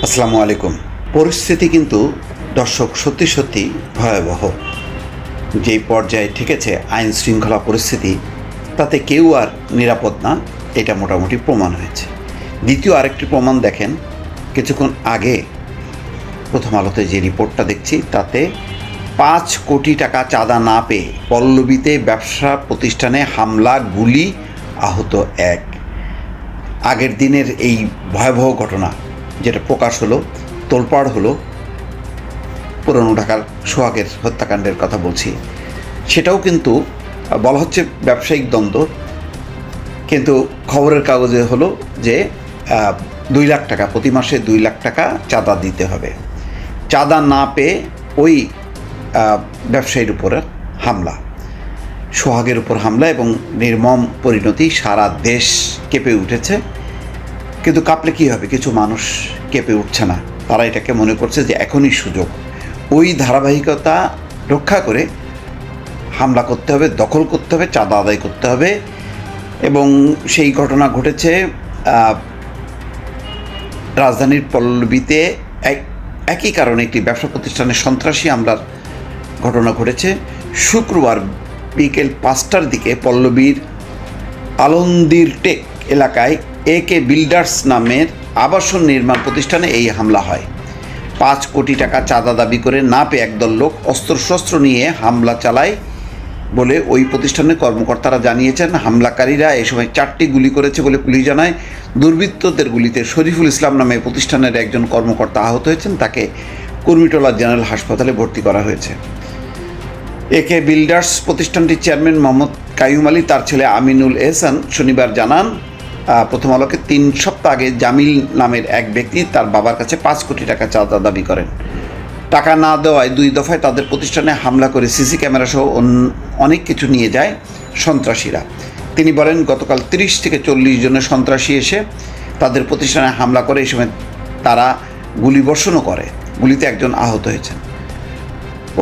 আসসালামু আলাইকুম। পরিস্থিতি কিন্তু দর্শক সত্যি সত্যি ভয়াবহ। যেই পর্যায়ে ঠেকেছে আইন শৃঙ্খলা পরিস্থিতি, তাতে কেউ আর নিরাপদ না, এটা মোটামুটি প্রমাণ হয়েছে। দ্বিতীয় আরেকটি প্রমাণ দেখেন, কিছুক্ষণ আগে প্রথম আলোতে যে রিপোর্টটা দেখছি তাতে 5 কোটি টাকা চাঁদা না পেয়ে পল্লবীতে ব্যবসা প্রতিষ্ঠানে হামলা, গুলি, আহত 1। আগের দিনের এই ভয়াবহ ঘটনা যেটা প্রকাশ হলো, তোলপাড় হলো, পুরনো ঢাকার সোহাগের হত্যাকাণ্ডের কথা বলছি, সেটাও কিন্তু বলা হচ্ছে ব্যবসায়িক দ্বন্দ্ব, কিন্তু খবরের কাগজে হলো যে 2 লাখ টাকা, প্রতি মাসে 2 লাখ টাকা চাঁদা দিতে হবে। চাঁদা না পেয়ে ওই ব্যবসায়ীর উপরে হামলা, সোহাগের উপর হামলা এবং নির্মম পরিণতি। সারা দেশ কেঁপে উঠেছে, কিন্তু কাঁপলে কী হবে, কিছু মানুষ কেঁপে উঠছে না। তারা এটাকে মনে করছে যে এখনই সুযোগ, ওই ধারাবাহিকতা রক্ষা করে হামলা করতে হবে, দখল করতে হবে, চাঁদা আদায় করতে হবে। এবং সেই ঘটনা ঘটেছে রাজধানীর পল্লবীতে। একই কারণে একটি ব্যবসা প্রতিষ্ঠানে সন্ত্রাসী হামলার ঘটনা ঘটেছে শুক্রবার বিকেল 5টার দিকে পল্লবীর আলন্দির টেক এলাকায় একে বিল্ডার্স নামের আবাসন নির্মাণ প্রতিষ্ঠানে এই হামলা হয়। 5 কোটি টাকা চাঁদা দাবি করে না পেয়ে একদল লোক অস্ত্রশস্ত্র নিয়ে হামলা চালায় বলে ওই প্রতিষ্ঠানের কর্মকর্তারা জানিয়েছেন। হামলাকারীরা এই সময় 4টি গুলি করেছে বলে পুলিশ জানায়। দুর্বৃত্তদের গুলিতে শরীফুল ইসলাম নামে প্রতিষ্ঠানের একজন কর্মকর্তা আহত হয়েছেন, তাকে কুর্মিটোলা জেনারেল হাসপাতালে ভর্তি করা হয়েছে। একে বিল্ডার্স প্রতিষ্ঠানটির চেয়ারম্যান মোহাম্মদ কাইয়ুম আলী, তার ছেলে আমিনুল এহসান শনিবার জানান, প্রথম আলোকে 3 সপ্তাহ আগে জামিল নামের এক ব্যক্তি তার বাবার কাছে 5 কোটি টাকা চাঁদা দাবি করেন। টাকা না দেওয়ায় 2 দফায় তাদের প্রতিষ্ঠানে হামলা করে সিসি ক্যামেরা সহ অনেক কিছু নিয়ে যায় সন্ত্রাসীরা। তিনি বলেন, গতকাল 30 থেকে 40 জনের সন্ত্রাসী এসে তাদের প্রতিষ্ঠানে হামলা করে। এই সময় তারা গুলিবর্ষণও করে, গুলিতে একজন আহত হয়েছেন।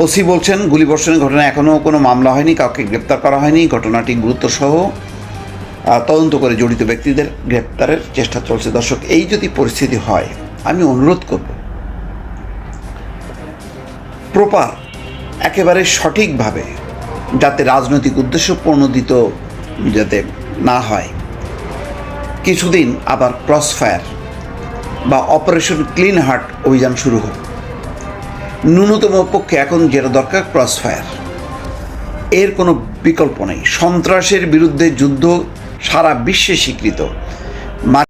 ওসি বলছেন, গুলিবর্ষণের ঘটনায় এখনও কোনো মামলা হয়নি, কাউকে গ্রেপ্তার করা হয়নি। ঘটনাটি গুরুত্বসহ তদন্ত করে জড়িত ব্যক্তিদের গ্রেপ্তারের চেষ্টা চলছে। দর্শক, এই যদি পরিস্থিতি হয়, আমি অনুরোধ করব প্রপার, একেবারে সঠিকভাবে, যাতে রাজনৈতিক উদ্দেশ্য প্রণোদিত যাতে না হয়, কিছুদিন আবার ক্রসফায়ার বা অপারেশন ক্লিন হার্ট অভিযান শুরু হোক। ন্যূনতম পক্ষে এখন যেটা দরকার ক্রসফায়ার, এর কোনো বিকল্প নেই। সন্ত্রাসের বিরুদ্ধে যুদ্ধ সারা বিশ্বে স্বীকৃত।